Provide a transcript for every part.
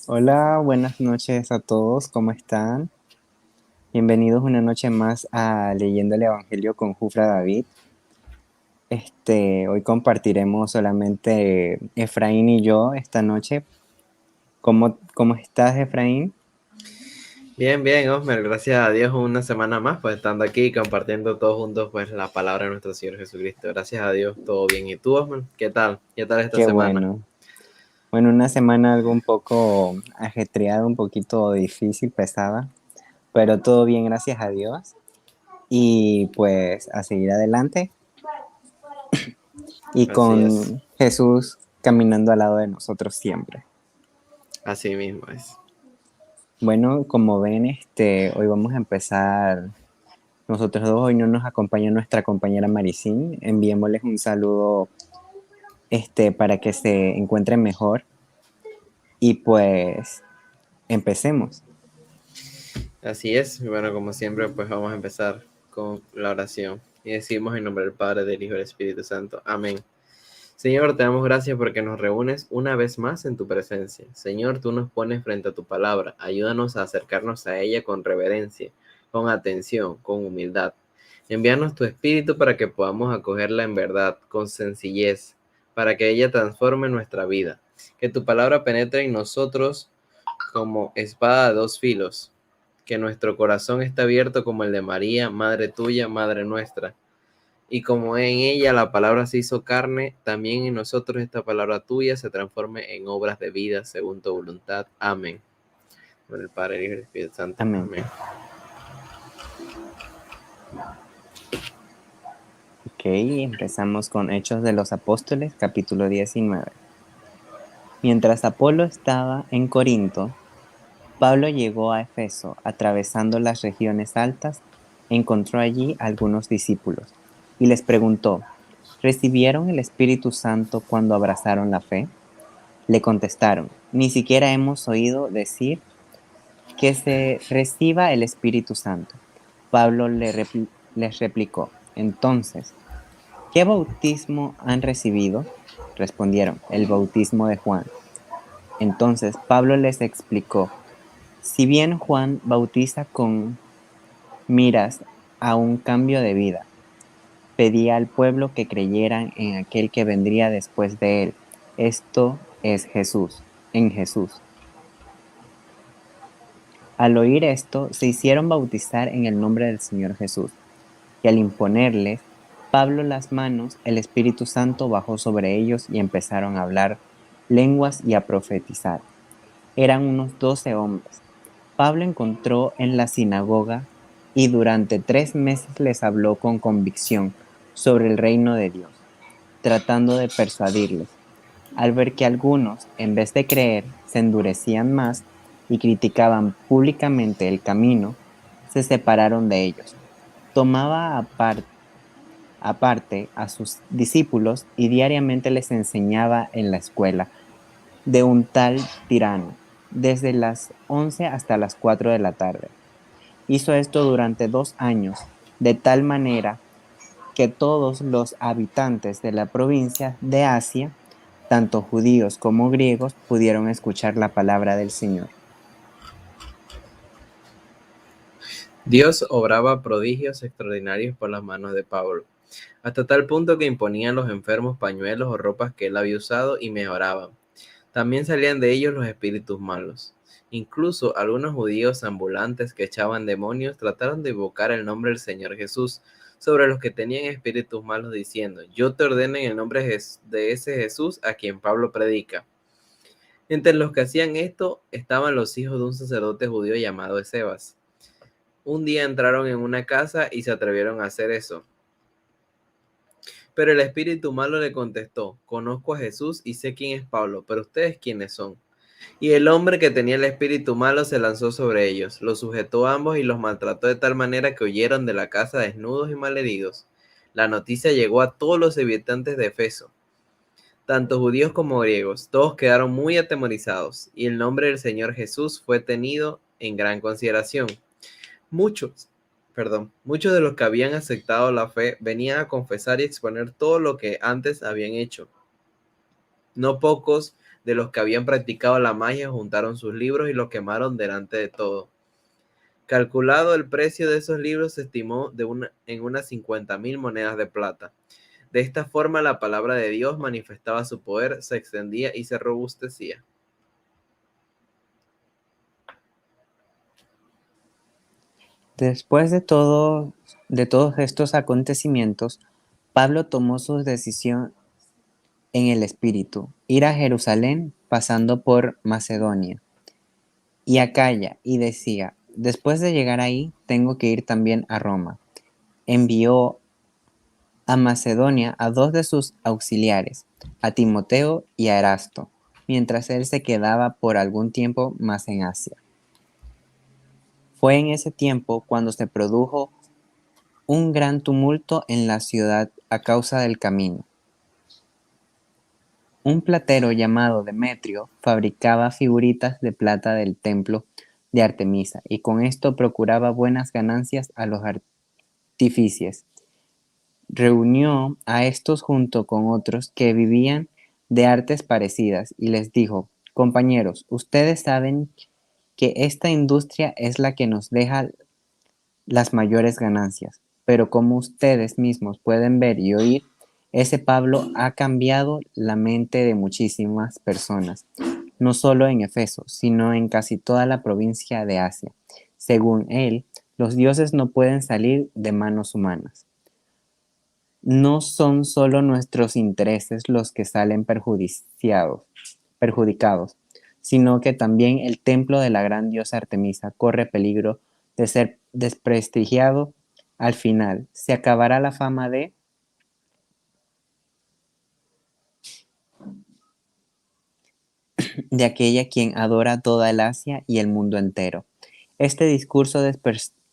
Hola, buenas noches a todos, ¿cómo están? Bienvenidos una noche más a Leyendo el Evangelio con Jufra David. Hoy compartiremos solamente Efraín y yo esta noche. ¿Cómo estás, Efraín? Bien, bien, Osmer, gracias a Dios una semana más, pues estando aquí compartiendo todos juntos pues la palabra de nuestro Señor Jesucristo. Gracias a Dios, todo bien. ¿Y tú, Osmer? ¿Qué tal? ¿Qué tal esta Qué semana? bueno. Bueno, una semana algo un poco ajetreada, un poquito difícil, pesada, pero todo bien, gracias a Dios. Y pues a seguir adelante y Así es, con Jesús caminando al lado de nosotros siempre. así mismo es. Bueno, como ven, hoy vamos a empezar. Nosotros dos, hoy no nos acompaña nuestra compañera Maricín. Enviémosles un saludo, para que se encuentren mejor. Y pues, empecemos. Así es, y bueno, como siempre, pues vamos a empezar con la oración. Y decimos en nombre del Padre, del Hijo y del Espíritu Santo. Amén. Señor, te damos gracias porque nos reúnes una vez más en tu presencia. Señor, tú nos pones frente a tu palabra. Ayúdanos a acercarnos a ella con reverencia, con atención, con humildad. Envíanos tu espíritu para que podamos acogerla en verdad, con sencillez, para que ella transforme nuestra vida. Que tu palabra penetre en nosotros como espada de dos filos. Que nuestro corazón esté abierto como el de María, Madre tuya, Madre nuestra, y como en ella la palabra se hizo carne, también en nosotros esta palabra tuya se transforme en obras de vida según tu voluntad. Amén. Por el Padre, el Hijo y el Espíritu Santo. Amén. Amén. Ok, empezamos con Hechos de los Apóstoles, capítulo 19. Mientras Apolo estaba en Corinto, Pablo llegó a Efeso, atravesando las regiones altas, encontró allí algunos discípulos y les preguntó, ¿recibieron el Espíritu Santo cuando abrazaron la fe? Le contestaron, ni siquiera hemos oído decir que se reciba el Espíritu Santo. Pablo les replicó, entonces, ¿qué bautismo han recibido? Respondieron, el bautismo de Juan. Entonces Pablo les explicó, si bien Juan bautiza con miras a un cambio de vida, pedía al pueblo que creyeran en aquel que vendría después de él. Esto es Jesús, en Jesús. Al oír esto, se hicieron bautizar en el nombre del Señor Jesús, y al imponerles Pablo las manos, el Espíritu Santo bajó sobre ellos y empezaron a hablar lenguas y a profetizar. Eran unos 12 hombres. Pablo encontró en la sinagoga y durante 3 meses les habló con convicción sobre el reino de Dios, tratando de persuadirles. Al ver que algunos, en vez de creer, se endurecían más y criticaban públicamente el camino, se separaron de ellos. Tomaba aparte a sus discípulos y diariamente les enseñaba en la escuela de un tal tirano, desde las 11 hasta las 4 de la tarde. Hizo esto durante 2 años, de tal manera que todos los habitantes de la provincia de Asia, tanto judíos como griegos, pudieron escuchar la palabra del Señor. Dios obraba prodigios extraordinarios por las manos de Pablo, hasta tal punto que imponían a los enfermos pañuelos o ropas que él había usado y mejoraban. También salían de ellos los espíritus malos. Incluso algunos judíos ambulantes que echaban demonios trataron de invocar el nombre del Señor Jesús sobre los que tenían espíritus malos diciendo, yo te ordeno en el nombre de ese Jesús a quien Pablo predica. Entre los que hacían esto estaban los hijos de un sacerdote judío llamado Esebas. Un día entraron en una casa y se atrevieron a hacer eso. Pero el espíritu malo le contestó, conozco a Jesús y sé quién es Pablo, pero ustedes quiénes son. Y el hombre que tenía el espíritu malo se lanzó sobre ellos, los sujetó a ambos y los maltrató de tal manera que huyeron de la casa desnudos y malheridos. La noticia llegó a todos los habitantes de Efeso, tanto judíos como griegos. Todos quedaron muy atemorizados, y el nombre del Señor Jesús fue tenido en gran consideración. Muchos, muchos de los que habían aceptado la fe venían a confesar y exponer todo lo que antes habían hecho. No pocos de los que habían practicado la magia juntaron sus libros y los quemaron delante de todo. Calculado el precio de esos libros se estimó en unas 50.000 monedas de plata. De esta forma la palabra de Dios manifestaba su poder, se extendía y se robustecía. Después de todos estos acontecimientos, Pablo tomó su decisión en el espíritu, ir a Jerusalén pasando por Macedonia y Acaya, y decía, después de llegar ahí, tengo que ir también a Roma. Envió a Macedonia a dos de sus auxiliares, a Timoteo y a Erasto, mientras él se quedaba por algún tiempo más en Asia. Fue en ese tiempo cuando se produjo un gran tumulto en la ciudad a causa del camino. Un platero llamado Demetrio fabricaba figuritas de plata del templo de Artemisa y con esto procuraba buenas ganancias a los artífices. Reunió a estos junto con otros que vivían de artes parecidas y les dijo, compañeros, ustedes saben que esta industria es la que nos deja las mayores ganancias, pero como ustedes mismos pueden ver y oír, ese Pablo ha cambiado la mente de muchísimas personas, no solo en Efeso, sino en casi toda la provincia de Asia. Según él, los dioses no pueden salir de manos humanas. No son solo nuestros intereses los que salen perjudicados, sino que también el templo de la gran diosa Artemisa corre peligro de ser desprestigiado. Al final, se acabará la fama de aquella quien adora toda el Asia y el mundo entero. Este discurso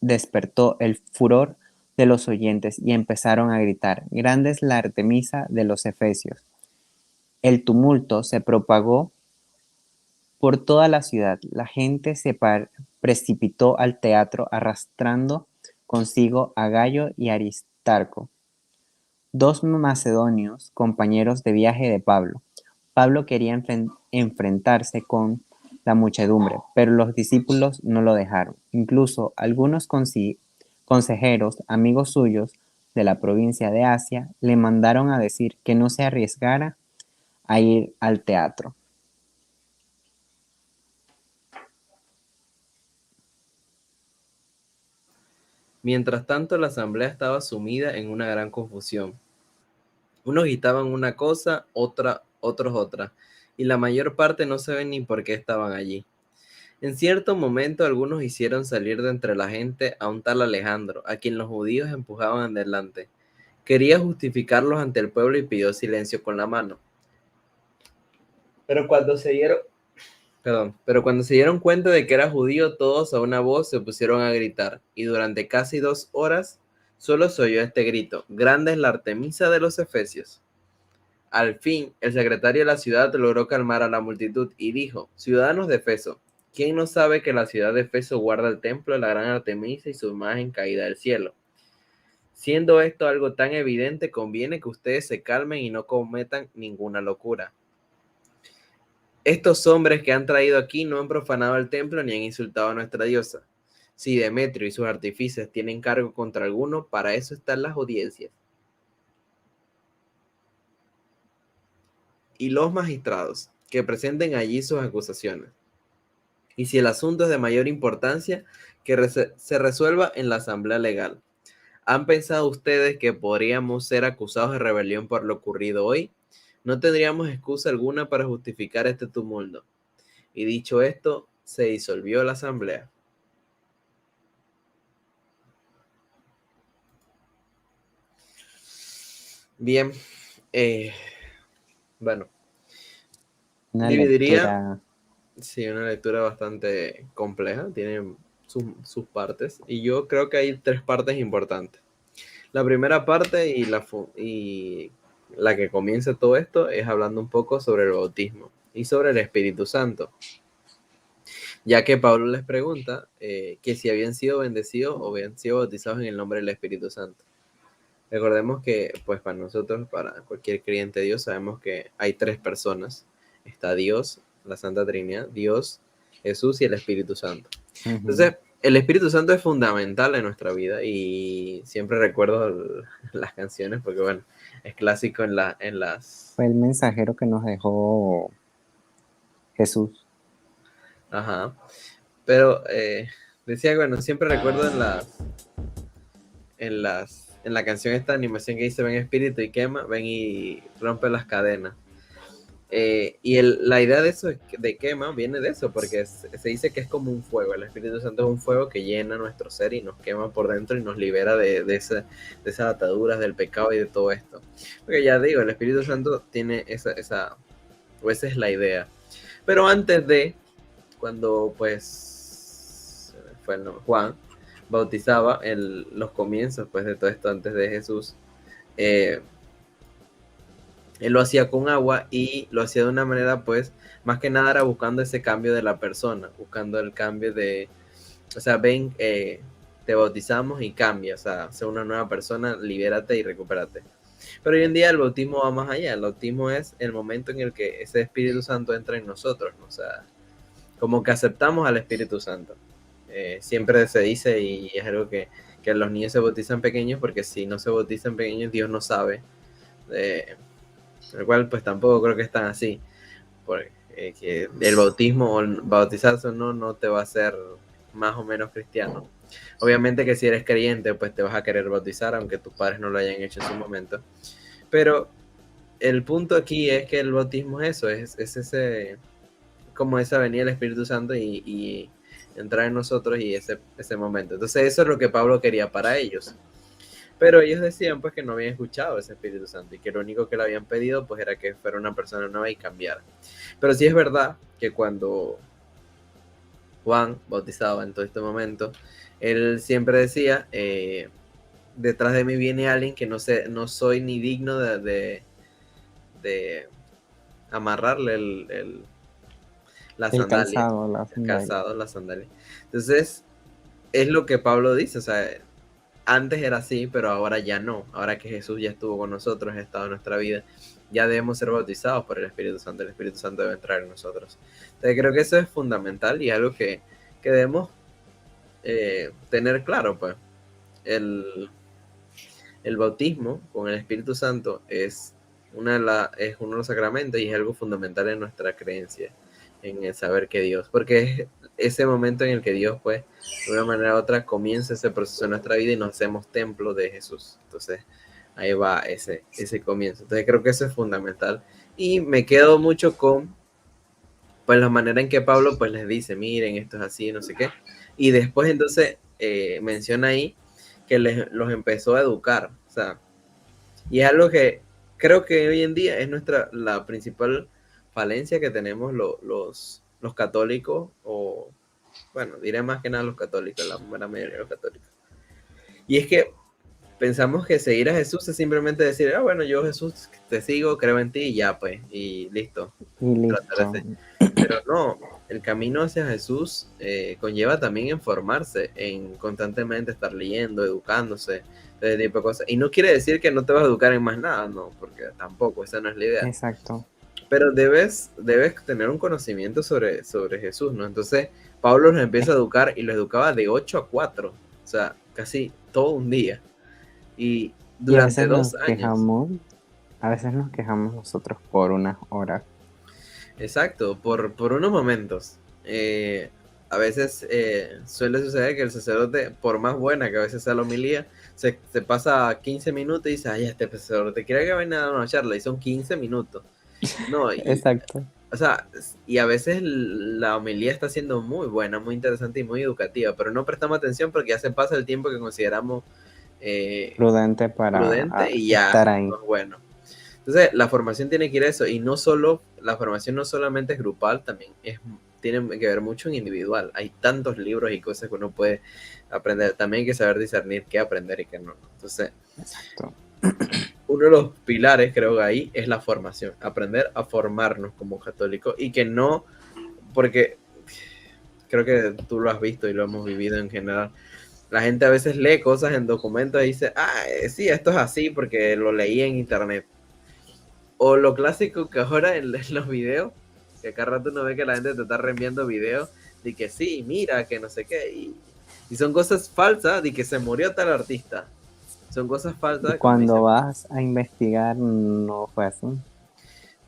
despertó el furor de los oyentes y empezaron a gritar, grande es la Artemisa de los Efesios. El tumulto se propagó por toda la ciudad. La gente se precipitó al teatro arrastrando consigo a Gayo y Aristarco, dos macedonios compañeros de viaje de Pablo. Pablo quería enfrentarse con la muchedumbre, pero los discípulos no lo dejaron. Incluso algunos consejeros, amigos suyos de la provincia de Asia, le mandaron a decir que no se arriesgara a ir al teatro. Mientras tanto, la asamblea estaba sumida en una gran confusión. Unos gritaban una cosa, otros otra, y la mayor parte no saben ni por qué estaban allí. En cierto momento algunos hicieron salir de entre la gente a un tal Alejandro, a quien los judíos empujaban adelante. Quería justificarlos ante el pueblo y pidió silencio con la mano. Pero cuando se dieron, pero cuando se dieron cuenta de que era judío, todos a una voz se pusieron a gritar, y durante casi 2 horas solo se oyó este grito: grande es la Artemisa de los Efesios. Al fin, el secretario de la ciudad logró calmar a la multitud y dijo: ciudadanos de Efeso, ¿quién no sabe que la ciudad de Efeso guarda el templo de la gran Artemisa y su imagen caída del cielo? Siendo esto algo tan evidente, conviene que ustedes se calmen y no cometan ninguna locura. Estos hombres que han traído aquí no han profanado el templo ni han insultado a nuestra diosa. Si Demetrio y sus artífices tienen cargo contra alguno, para eso están las audiencias. Y los magistrados, que presenten allí sus acusaciones. Y si el asunto es de mayor importancia, que se resuelva en la asamblea legal. ¿Han pensado ustedes que podríamos ser acusados de rebelión por lo ocurrido hoy? No tendríamos excusa alguna para justificar este tumulto. Y dicho esto, se disolvió la asamblea. Bien, bueno, Una dividiría, lectura. sí, una lectura bastante compleja, tiene sus partes, y yo creo que hay 3 partes importantes. La primera parte y la que comienza todo esto es hablando un poco sobre el bautismo y sobre el Espíritu Santo, ya que Pablo les pregunta que si habían sido bendecidos o habían sido bautizados en el nombre del Espíritu Santo. Recordemos que, pues para nosotros, para cualquier creyente de Dios, sabemos que hay 3 personas está Dios, la Santa Trinidad, Dios, Jesús y el Espíritu Santo. Ujú. Entonces, el Espíritu Santo es fundamental en nuestra vida y siempre recuerdo las canciones porque, bueno, es clásico en las... Fue el mensajero que nos dejó Jesús. Ajá. Pero decía, bueno, siempre recuerdo en la canción esta animación que dice ven espíritu y quema, ven y rompe las cadenas. Y la idea de eso, de quema, viene de eso, porque se dice que es como un fuego. El Espíritu Santo es un fuego que llena nuestro ser y nos quema por dentro y nos libera de esas ataduras del pecado y de todo esto. Porque ya digo, el Espíritu Santo tiene esa es la idea. Pero antes de, cuando pues fue Juan bautizaba los comienzos pues de todo esto antes de Jesús, él lo hacía con agua y lo hacía de una manera pues más que nada era buscando ese cambio de la persona, buscando el cambio de, o sea, ven, te bautizamos y cambia, o sea, sé una nueva persona, libérate y recupérate. Pero hoy en día el bautismo va más allá, el bautismo es el momento en el que ese Espíritu Santo entra en nosotros, ¿no? O sea, como que aceptamos al Espíritu Santo. Siempre se dice, y es algo que los niños se bautizan pequeños, porque si no se bautizan pequeños, Dios no sabe. El cual pues tampoco creo que es tan así, porque que el bautismo o el bautizarse o no te va a hacer más o menos cristiano. Obviamente que si eres creyente, pues te vas a querer bautizar, aunque tus padres no lo hayan hecho en su momento. Pero el punto aquí es que el bautismo es eso, es ese, como esa venida del Espíritu Santo y entrar en nosotros y ese momento. Entonces eso es lo que Pablo quería para ellos. Pero ellos decían pues que no habían escuchado ese Espíritu Santo y que lo único que le habían pedido pues era que fuera una persona nueva y cambiara. Pero sí es verdad que cuando Juan bautizaba en todo este momento, él siempre decía, detrás de mí viene alguien que no soy ni digno de amarrarle la El sandalia, calzado, la el sandalia. calzado, la sandalia. Entonces, es lo que Pablo dice, o sea, antes era así, pero ahora ya no. Ahora que Jesús ya estuvo con nosotros, ha estado en nuestra vida, ya debemos ser bautizados por el Espíritu Santo. El Espíritu Santo debe entrar en nosotros. Entonces, creo que eso es fundamental y algo que debemos tener claro, pues. El bautismo con el Espíritu Santo es uno de los sacramentos y es algo fundamental en nuestra creencia, en el saber que Dios, porque es ese momento en el que Dios, pues, de una manera u otra, comienza ese proceso en nuestra vida y nos hacemos templo de Jesús. Entonces, ahí va ese comienzo. Entonces, creo que eso es fundamental. Y me quedo mucho con, pues, la manera en que Pablo, pues, les dice, miren, esto es así, no sé qué. Y después, entonces, menciona ahí que los empezó a educar. O sea, y es algo que creo que hoy en día es la principal falencia que tenemos los católicos, o bueno, diré más que nada los católicos, la buena mayoría de los católicos. Y es que pensamos que seguir a Jesús es simplemente decir, bueno, yo Jesús te sigo, creo en ti y ya pues, y listo. Y listo. Pero no, el camino hacia Jesús conlleva también en formarse, en constantemente estar leyendo, educándose, ese tipo de cosas. Y no quiere decir que no te vas a educar en más nada, no, porque tampoco, esa no es la idea. Exacto. Pero debes tener un conocimiento sobre Jesús, ¿no? Entonces, Pablo los empieza a educar y los educaba de 8 a 4, o sea, casi todo un día. Y durante 2 años. A veces nos quejamos nosotros por unas horas. Exacto, por unos momentos. A veces suele suceder que el sacerdote, por más buena que a veces sea la homilía, se pasa 15 minutos y dice, ay, este sacerdote quiere que venga a dar una charla, y son 15 minutos. No, Exacto. o sea, y a veces la homilía está siendo muy buena, muy interesante y muy educativa, pero no prestamos atención porque ya se pasa el tiempo que consideramos Prudente para prudente y ya estar ahí. no es bueno. Entonces, la formación tiene que ir a eso, y no solo, la formación no solamente es grupal, también tiene que ver mucho en individual. Hay tantos libros y cosas que uno puede aprender. También hay que saber discernir qué aprender y qué no. Entonces, Exacto. uno de los pilares, creo que ahí, es la formación. Aprender a formarnos como católicos y que no, porque creo que tú lo has visto y lo hemos vivido en general. La gente a veces lee cosas en documentos y dice, sí, esto es así porque lo leí en internet. O lo clásico que ahora en los videos que cada rato uno ve que la gente te está reenviando videos de que sí, mira, que no sé qué, y son cosas falsas de que se murió tal artista. Son cosas Y falsas, como cuando dicen. vas a investigar, no fue así.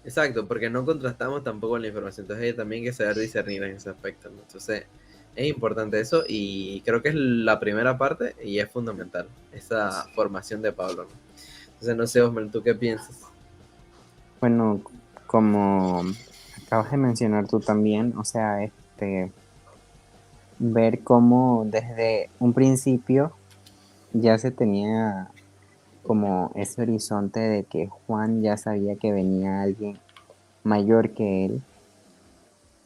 Exacto, porque no contrastamos tampoco la información. Entonces hay también que saber discernir en ese aspecto, ¿no? Entonces es importante eso y creo que es la primera parte y es fundamental esa formación de Pablo, ¿no? Entonces no sé, Osmar, ¿tú qué piensas? Bueno, como acabas de mencionar tú también, o sea, ver cómo desde un principio ya se tenía como ese horizonte de que Juan ya sabía que venía alguien mayor que él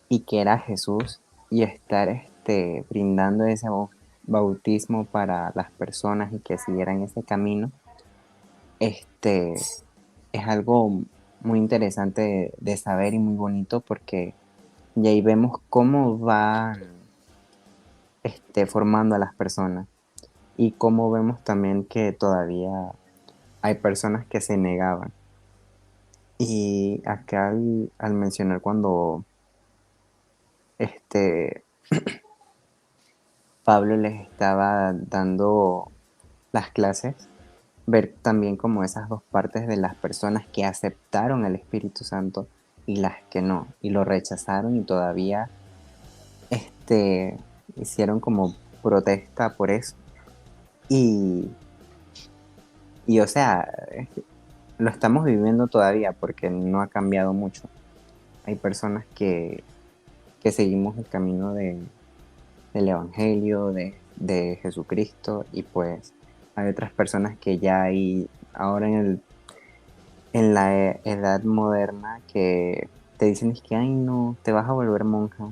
y que era Jesús y estar brindando ese bautismo para las personas y que siguieran ese camino, es algo muy interesante de saber y muy bonito porque y ahí vemos cómo van formando a las personas y cómo vemos también que todavía hay personas que se negaban. Y acá al mencionar cuando este Pablo les estaba dando las clases, ver también como esas dos partes de las personas que aceptaron el Espíritu Santo y las que no, y lo rechazaron y todavía hicieron como protesta por eso. Y, y o sea, lo estamos viviendo todavía porque no ha cambiado mucho. Hay personas que seguimos el camino del Evangelio, de Jesucristo, y pues hay otras personas que ya hay ahora en la edad moderna que te dicen es que, ay no, te vas a volver monja,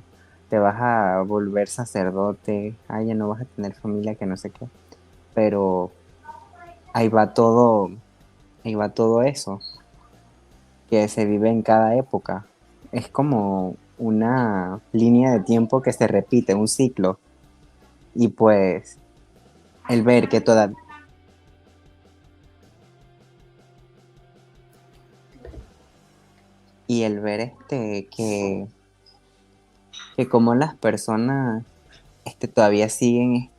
te vas a volver sacerdote, ay ya no vas a tener familia, que no sé qué, pero ahí va todo, ahí va todo eso que se vive en cada época. Es como una línea de tiempo que se repite, un ciclo, y pues el ver que toda y el ver que como las personas todavía siguen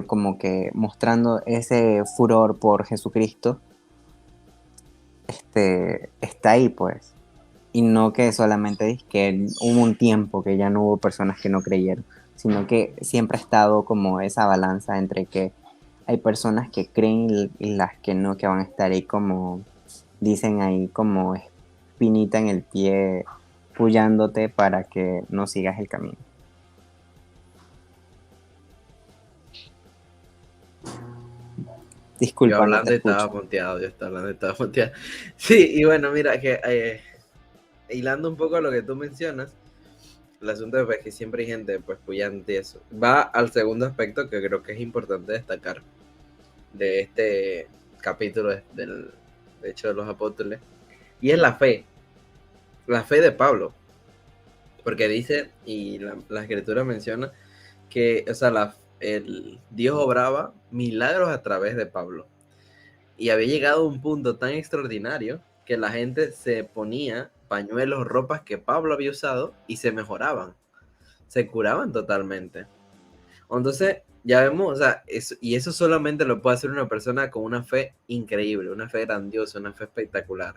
como que mostrando ese furor por Jesucristo, está ahí pues. Y no que solamente es que hubo un tiempo que ya no hubo personas que no creyeron, sino que siempre ha estado como esa balanza entre que hay personas que creen y las que no, que van a estar ahí como, dicen ahí como espinita en el pie, puyándote para que no sigas el camino. Yo Disculpa, no te hablando y estaba escucho. ponteado, yo estaba hablando y estaba ponteado. Sí, y bueno, mira, que hilando un poco a lo que tú mencionas, el asunto de pues, que siempre hay gente pues puyante y eso. Va al segundo aspecto que creo que es importante destacar de este capítulo del de hecho de los apóstoles, y es la fe de Pablo, porque dice, y la escritura menciona, que, o sea, Dios obraba milagros a través de Pablo, y había llegado a un punto tan extraordinario que la gente se ponía pañuelos, ropas que Pablo había usado y se mejoraban, se curaban totalmente. Entonces, ya vemos, o sea, y eso solamente lo puede hacer una persona con una fe increíble, una fe grandiosa, una fe espectacular.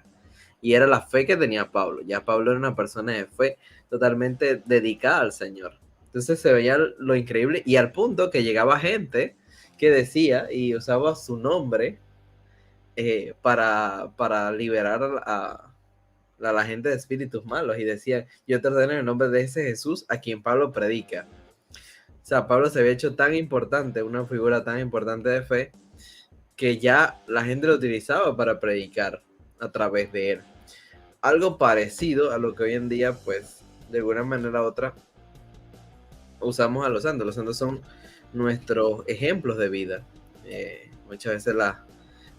Y era la fe que tenía Pablo. Ya Pablo era una persona de fe totalmente dedicada al Señor. Entonces se veía lo increíble y al punto que llegaba gente que decía y usaba su nombre para liberar a la gente de espíritus malos y decía, yo te ordeno en el nombre de ese Jesús a quien Pablo predica. O sea, Pablo se había hecho tan importante, una figura tan importante de fe, que ya la gente lo utilizaba para predicar a través de él. Algo parecido a lo que hoy en día, pues, de alguna manera u otra, usamos a los santos. Los santos son nuestros ejemplos de vida. Muchas veces las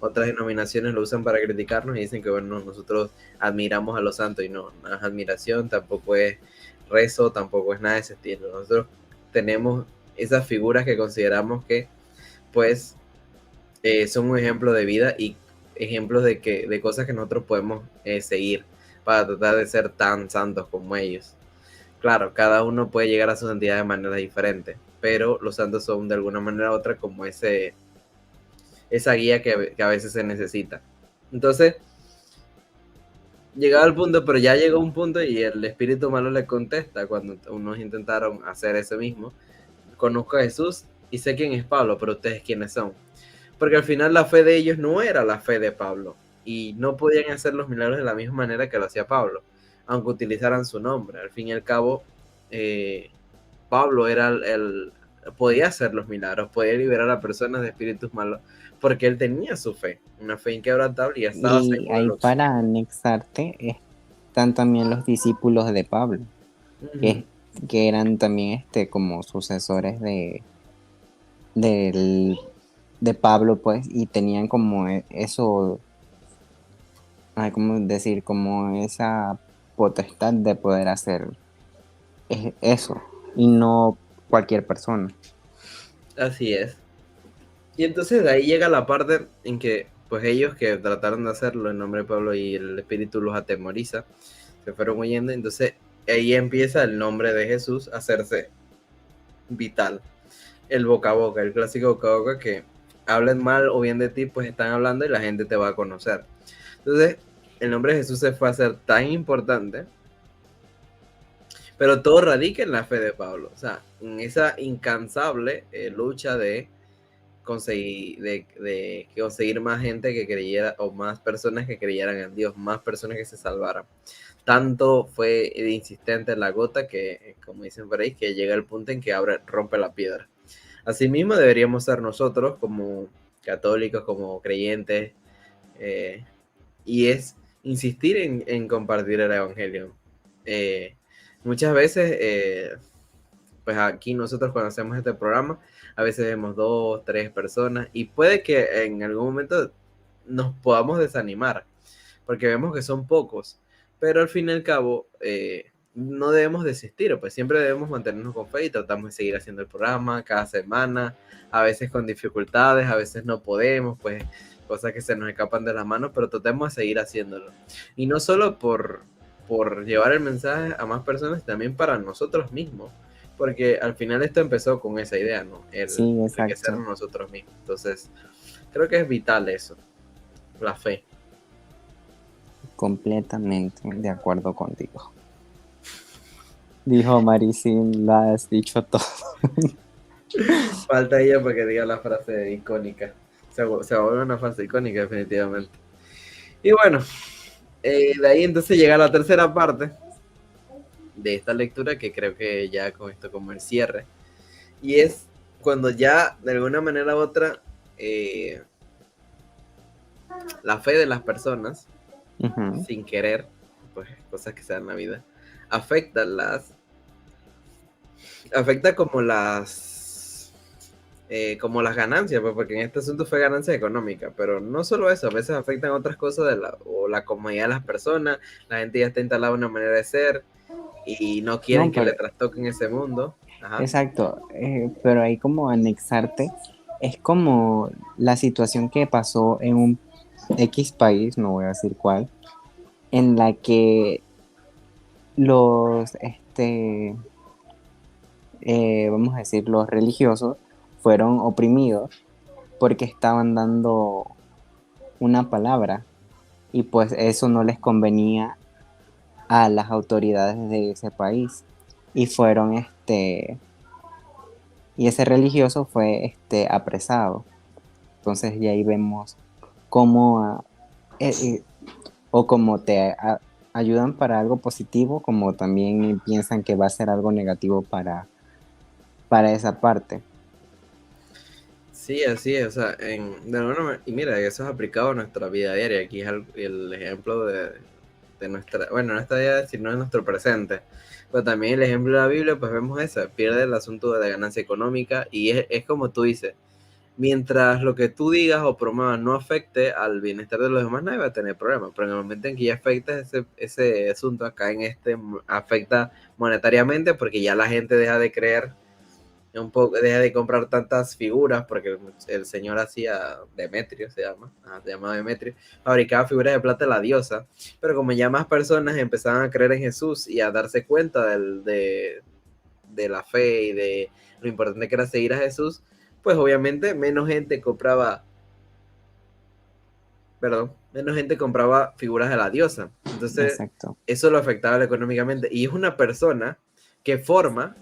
otras denominaciones lo usan para criticarnos y dicen que, bueno, nosotros admiramos a los santos y no, no es admiración, tampoco es rezo, tampoco es nada de ese estilo. Nosotros tenemos esas figuras que consideramos que, pues, son un ejemplo de vida y ejemplos de cosas que nosotros podemos seguir para tratar de ser tan santos como ellos. Claro, cada uno puede llegar a su santidad de manera diferente, pero los santos son de alguna manera u otra como esa guía que a veces se necesita. Entonces, llegaba al punto, pero ya llegó un punto y el espíritu malo le contesta cuando unos intentaron hacer eso mismo. Conozco a Jesús y sé quién es Pablo, pero ustedes quiénes son. Porque al final la fe de ellos no era la fe de Pablo y no podían hacer los milagros de la misma manera que lo hacía Pablo, aunque utilizaran su nombre. Al fin y al cabo, Pablo era podía hacer los milagros, podía liberar a personas de espíritus malos, porque él tenía su fe, una fe inquebrantable y estaba Y seguro de ahí lo que... para anexarte están también los discípulos de Pablo, Ujú. que, que eran también como sucesores del, de Pablo, pues, y tenían como eso, ¿cómo decir? Como esa potestad de poder hacer eso, y no cualquier persona. Así es. Y entonces de ahí llega la parte en que, pues ellos que trataron de hacerlo en nombre de Pablo y el espíritu los atemoriza, se fueron huyendo. Entonces ahí empieza el nombre de Jesús a hacerse vital. El boca a boca, el clásico boca a boca que hablen mal o bien de ti, pues están hablando y la gente te va a conocer. Entonces, el nombre de Jesús se fue a hacer tan importante, pero todo radica en la fe de Pablo, o sea, en esa incansable lucha de conseguir más gente que creyera o más personas que creyeran en Dios, más personas que se salvaran. Tanto fue insistente la gota que, como dicen por ahí, que llega el punto en que rompe la piedra. Asimismo deberíamos ser nosotros como católicos, como creyentes, y es insistir en compartir el Evangelio. Eh, Muchas veces, pues aquí nosotros cuando hacemos este programa, a veces vemos 2, 3 personas y puede que en algún momento nos podamos desanimar porque vemos que son pocos, pero al fin y al cabo no debemos desistir, pues siempre debemos mantenernos con fe y tratamos de seguir haciendo el programa cada semana, a veces con dificultades, a veces no podemos, pues cosas que se nos escapan de las manos, pero tratemos de seguir haciéndolo. Y no solo por llevar el mensaje a más personas, también para nosotros mismos, porque al final esto empezó con esa idea, ¿no? El Sí, enriquecernos exacto. nosotros mismos. Entonces, creo que es vital eso, la fe. Completamente de acuerdo contigo. Dijo Marisin, lo has dicho todo. Falta ella para que diga la frase icónica. Se va a volver una frase icónica, definitivamente. Y bueno, de ahí entonces llega la tercera parte de esta lectura, que creo que ya con esto como el cierre. Y es cuando ya, de alguna manera u otra, la fe de las personas, sin querer, pues cosas que se dan en la vida, afecta como las ganancias, pues, porque en este asunto fue ganancia económica, pero no solo eso, a veces afectan otras cosas o la comodidad de las personas, la gente ya está instalada en una manera de ser y no quieren No, que le pero trastoquen ese mundo. Ajá. exacto, pero ahí como anexarte es como la situación que pasó en un X país, no voy a decir cuál, en la que los, vamos a decir, los religiosos fueron oprimidos porque estaban dando una palabra y pues eso no les convenía a las autoridades de ese país y fueron y ese religioso fue apresado. Entonces y ahí vemos cómo o como ayudan para algo positivo, como también piensan que va a ser algo negativo para esa parte. Sí, así es, o sea, de alguna y mira, eso es aplicado a nuestra vida diaria, aquí es el ejemplo de nuestra, bueno, no esta vida, sino de nuestro presente, pero también el ejemplo de la Biblia, pues vemos eso, pierde el asunto de la ganancia económica y es como tú dices, mientras lo que tú digas o promuevas no afecte al bienestar de los demás, nadie va a tener problemas. Pero en el momento en que ya afecta ese asunto, acá afecta monetariamente porque ya la gente deja de creer un poco, deja de comprar tantas figuras, porque el señor hacía Demetrio, se llama Demetrio, fabricaba figuras de plata de la diosa, pero como ya más personas empezaban a creer en Jesús y a darse cuenta de la fe y de lo importante que era seguir a Jesús, pues obviamente menos gente compraba figuras de la diosa. Entonces, Exacto. eso lo afectaba económicamente. Y es una persona que forma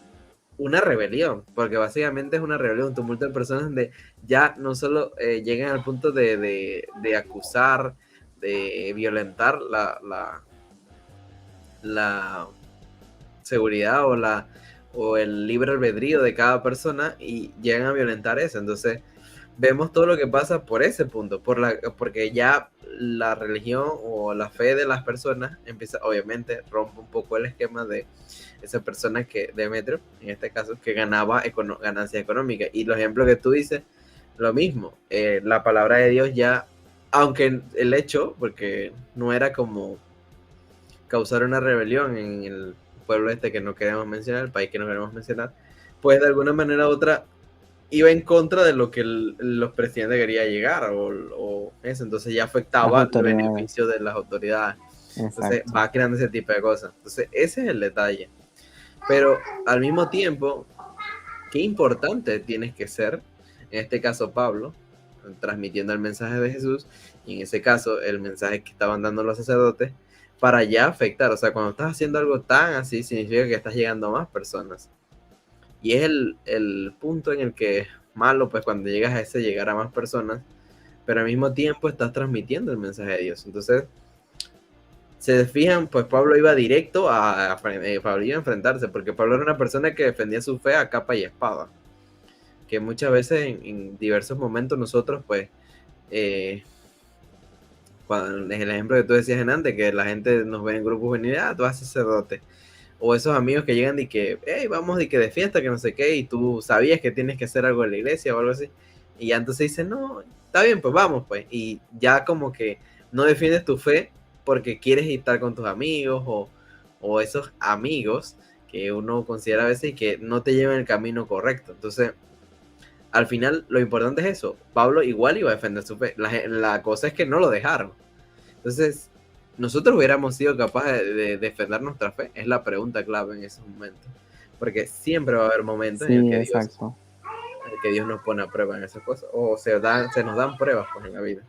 una rebelión, porque básicamente es una rebelión, un tumulto de personas donde ya no solo llegan al punto de acusar, de violentar la seguridad o el libre albedrío de cada persona y llegan a violentar eso. Entonces, vemos todo lo que pasa por ese punto, porque ya la religión o la fe de las personas empieza, obviamente, rompe un poco el esquema de esa persona que, Demetrio, en este caso, que ganaba ganancia económica. Y los ejemplos que tú dices, lo mismo, la palabra de Dios ya, aunque el hecho, porque no era como causar una rebelión en el pueblo este que no queremos mencionar, el país que no queremos mencionar, pues de alguna manera u otra iba en contra de lo que los presidentes querían llegar o eso, entonces ya Las afectaba el autoridades. beneficio de las autoridades. Entonces Exacto. va creando ese tipo de cosas. Entonces ese es el detalle. Pero al mismo tiempo, qué importante tienes que ser, en este caso Pablo, transmitiendo el mensaje de Jesús, y en ese caso el mensaje que estaban dando los sacerdotes, para ya afectar. O sea, cuando estás haciendo algo tan así, significa que estás llegando a más personas. Y es el punto en el que es malo, pues cuando llegas a ese llegar a más personas, pero al mismo tiempo estás transmitiendo el mensaje de Dios. Entonces, se fijan, pues Pablo iba directo Pablo iba a enfrentarse, porque Pablo era una persona que defendía su fe a capa y espada. Que muchas veces en diversos momentos nosotros, pues, cuando, es el ejemplo que tú decías en antes, que la gente nos ve en grupos juveniles, tú vas sacerdote. O esos amigos que llegan y que, hey, vamos y que de fiesta, que no sé qué, y tú sabías que tienes que hacer algo en la iglesia o algo así. Y ya entonces dicen, no, está bien, pues vamos, pues. Y ya como que no defiendes tu fe porque quieres estar con tus amigos o esos amigos que uno considera a veces que no te llevan el camino correcto. Entonces, al final, lo importante es eso. Pablo igual iba a defender su fe. La cosa es que no lo dejaron. Entonces, ¿nosotros hubiéramos sido capaces de defender nuestra fe? Es la pregunta clave en esos momentos. Porque siempre va a haber momentos Sí, exacto. en el que Dios nos pone a prueba en esas cosas. O se nos dan pruebas pues, en la vida.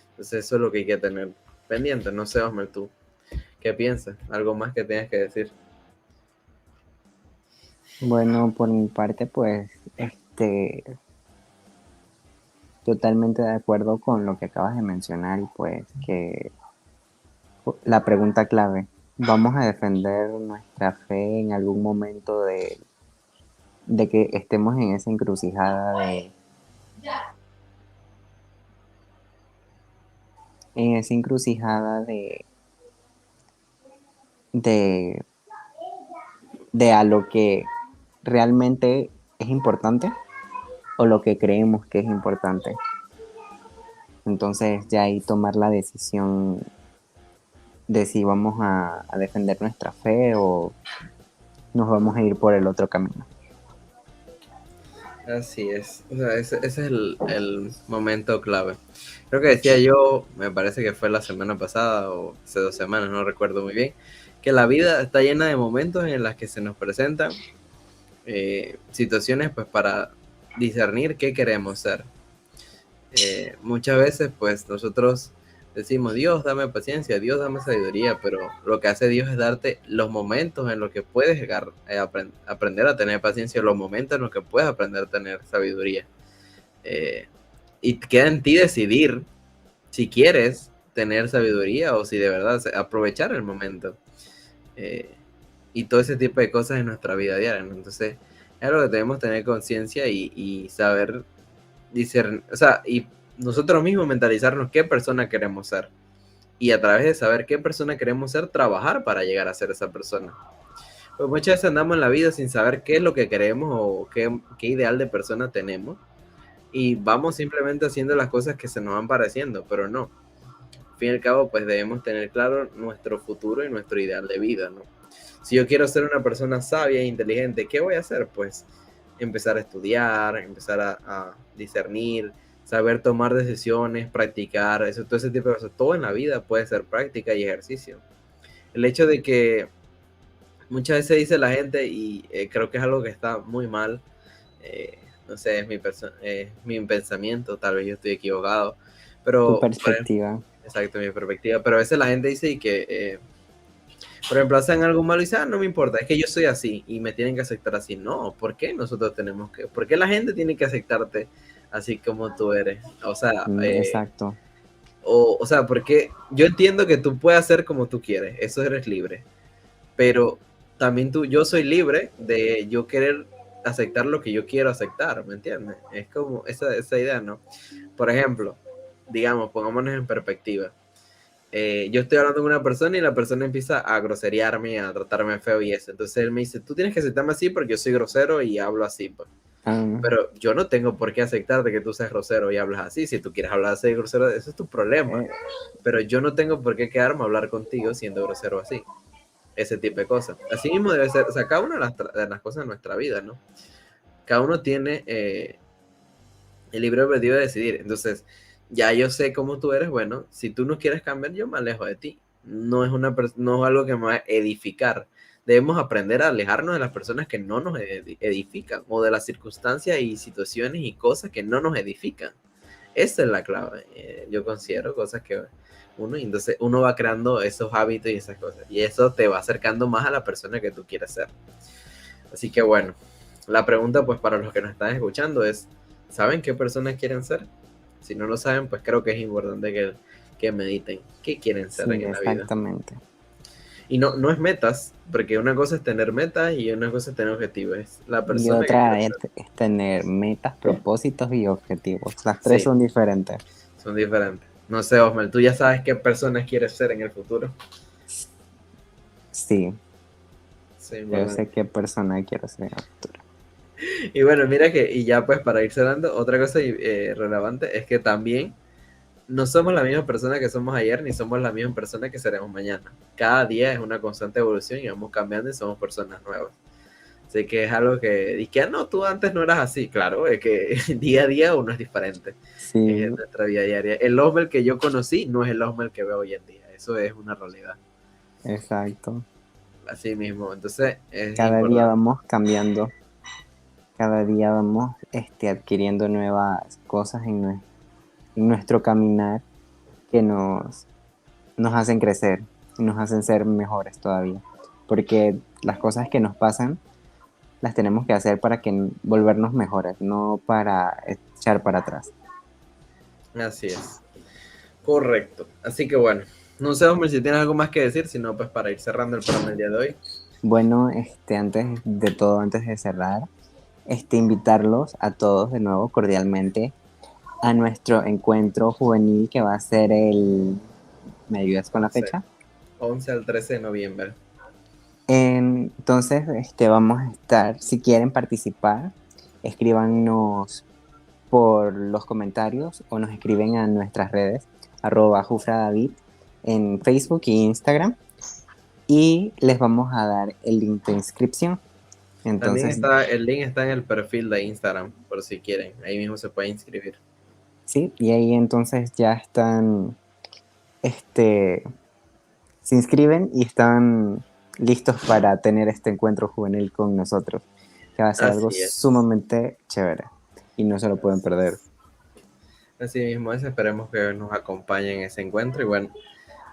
Entonces, eso es lo que hay que tener pendiente. No sé, Osmer, tú, ¿qué piensas? ¿Algo más que tengas que decir? Bueno, por mi parte, pues, totalmente de acuerdo con lo que acabas de mencionar y pues que la pregunta clave, ¿vamos a defender nuestra fe en algún momento de que estemos en esa encrucijada de, de a lo que realmente es importante o lo que creemos que es importante? Entonces ya ahí tomar la decisión de si vamos a defender nuestra fe o nos vamos a ir por el otro camino. Así es. O sea, ese es el momento clave. Creo que decía yo, me parece que fue la semana pasada o hace 2 semanas, no recuerdo muy bien, que la vida está llena de momentos en las que se nos presentan situaciones pues para discernir qué queremos ser. Muchas veces pues nosotros decimos, Dios, dame paciencia, Dios, dame sabiduría, pero lo que hace Dios es darte los momentos en los que puedes aprender a tener paciencia, los momentos en los que puedes aprender a tener sabiduría. Y queda en ti decidir si quieres tener sabiduría o si de verdad aprovechar el momento. Y todo ese tipo de cosas en nuestra vida diaria, ¿no? Entonces, es algo que debemos tener conciencia y saber discernir, o sea, y nosotros mismos mentalizarnos qué persona queremos ser. Y a través de saber qué persona queremos ser, trabajar para llegar a ser esa persona. Pues muchas veces andamos en la vida sin saber qué es lo que queremos o qué ideal de persona tenemos. Y vamos simplemente haciendo las cosas que se nos van pareciendo, pero no. Al fin y al cabo, pues debemos tener claro nuestro futuro y nuestro ideal de vida, ¿no? Si yo quiero ser una persona sabia e inteligente, ¿qué voy a hacer? Pues empezar a estudiar, empezar a discernir, saber tomar decisiones, practicar, eso, todo ese tipo de cosas. Todo en la vida puede ser práctica y ejercicio. El hecho de que muchas veces dice la gente, y creo que es algo que está muy mal, no sé, es mi pensamiento, tal vez yo estoy equivocado, Tu pero, perspectiva. exacto, mi perspectiva, pero a veces la gente dice y que, por ejemplo, hacen algo malo y dicen, no me importa, es que yo soy así y me tienen que aceptar así. No, ¿por qué nosotros tenemos que, por qué la gente tiene que aceptarte así como tú eres? O sea, Exacto. o sea, porque yo entiendo que tú puedes hacer como tú quieres, eso eres libre, pero también yo soy libre de yo querer aceptar lo que yo quiero aceptar, ¿me entiendes? Es como esa idea, ¿no? Por ejemplo, digamos, pongámonos en perspectiva. Yo estoy hablando con una persona y la persona empieza a groserearme, a tratarme feo y eso. Entonces él me dice, tú tienes que aceptarme así porque yo soy grosero y hablo así, pues. Ah, Pero yo no tengo por qué aceptarte que tú seas grosero y hablas así. Si tú quieres hablar así grosero, eso es tu problema. eh, Pero yo no tengo por qué quedarme a hablar contigo siendo grosero así. Ese tipo de cosas. Así mismo debe ser, o sea, cada una de las cosas de nuestra vida, ¿no? Cada uno tiene el libre albedrío de decidir. Entonces, ya yo sé cómo tú eres, bueno, si tú no quieres cambiar, yo me alejo de ti. No es algo que me va a edificar. Debemos aprender a alejarnos de las personas que no nos edifican o de las circunstancias y situaciones y cosas que no nos edifican. Esa es la clave. Yo considero cosas que y entonces uno va creando esos hábitos y esas cosas. Y eso te va acercando más a la persona que tú quieres ser. Así que bueno, la pregunta pues para los que nos están escuchando es, ¿saben qué personas quieren ser? Si no lo saben, pues creo que es importante que mediten qué quieren ser sí, en la vida. exactamente. Y no es metas, porque una cosa es tener metas y una cosa es tener objetivos. Es la Y persona que quiere otra ser. es tener metas, propósitos y objetivos. Las tres Sí, son diferentes. son diferentes. No sé, Osmar, ¿tú ya sabes qué personas quieres ser en el futuro? Sí, Sí, yo importante. sé qué persona quiero ser en el futuro. Y bueno, mira que, y ya pues para ir cerrando, otra cosa relevante es que también no somos la misma persona que somos ayer, ni somos la misma persona que seremos mañana. Cada día es una constante evolución y vamos cambiando y somos personas nuevas. Así que es algo que, y que no, tú antes no eras así, claro, es que día a día uno es diferente. Es Sí, nuestra vida diaria. El Osmel que yo conocí no es el Osmel que veo hoy en día, eso es una realidad. exacto. Así mismo, entonces es Cada día importante. vamos cambiando, cada día vamos adquiriendo nuevas cosas en nuestro caminar que nos hacen crecer y nos hacen ser mejores todavía. Porque las cosas que nos pasan las tenemos que hacer para que volvernos mejores, no para echar para atrás. Así es. Correcto. Así que bueno, no sé, Osmel, si tienes algo más que decir, si no, pues para ir cerrando el programa el día de hoy. Bueno, antes de todo, antes de cerrar, invitarlos a todos de nuevo cordialmente a nuestro encuentro juvenil que va a ser ¿me ayudas con la 11, fecha? 11 al 13 de noviembre. Entonces, vamos a estar, si quieren participar, escríbanos por los comentarios o nos escriben a nuestras redes, @jufradavid en Facebook e Instagram, y les vamos a dar el link de inscripción. También Entonces, el link está en el perfil de Instagram, por si quieren. Ahí mismo se puede inscribir. sí, y ahí entonces ya están, se inscriben y están listos para tener este encuentro juvenil con nosotros, que va a ser algo Así es. sumamente chévere y no se lo pueden perder. Así mismo es. Esperemos que nos acompañen en ese encuentro. Y bueno,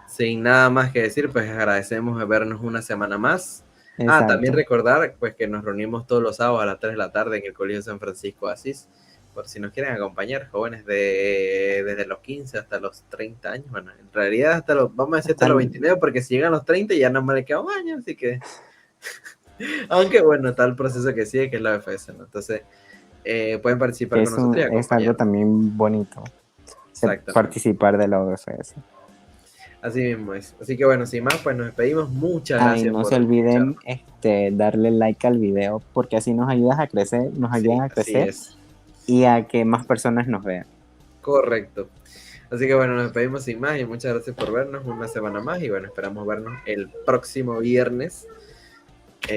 sin nada más que decir, pues agradecemos de vernos una semana más. Ah, también Exacto. recordar pues que nos reunimos todos los sábados a las 3 de la tarde en el Colegio San Francisco de Asís, por si nos quieren acompañar, jóvenes desde los 15 hasta los 30 años. Bueno, en realidad vamos a decir hasta Hasta los 29, porque si llegan los 30 ya no me le queda un año, así que, aunque bueno, está el proceso que sigue, que es la BFS, ¿no? Entonces, pueden participar con nosotros y es algo acompañarnos. también bonito Exactamente. participar de la OFS. Así mismo es. Así que bueno, sin más, pues nos despedimos. Muchas Ay, gracias no se por escucharnos. olviden darle like al video porque así nos ayudas a crecer, nos ayudan Sí, a así crecer es. y a que más personas nos vean. Correcto. Así que bueno, nos despedimos sin más y muchas gracias por vernos una semana más y bueno, esperamos vernos el próximo viernes.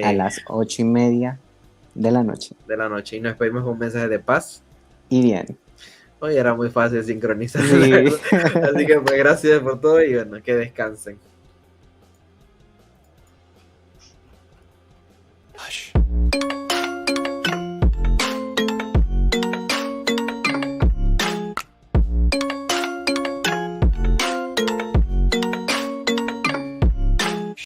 A Eh, las 8:30 de la noche. de la noche. Y nos despedimos con un mensaje de paz. Y bien. Hoy era muy fácil sincronizar. Sí. Así que pues gracias por todo y bueno, que descansen.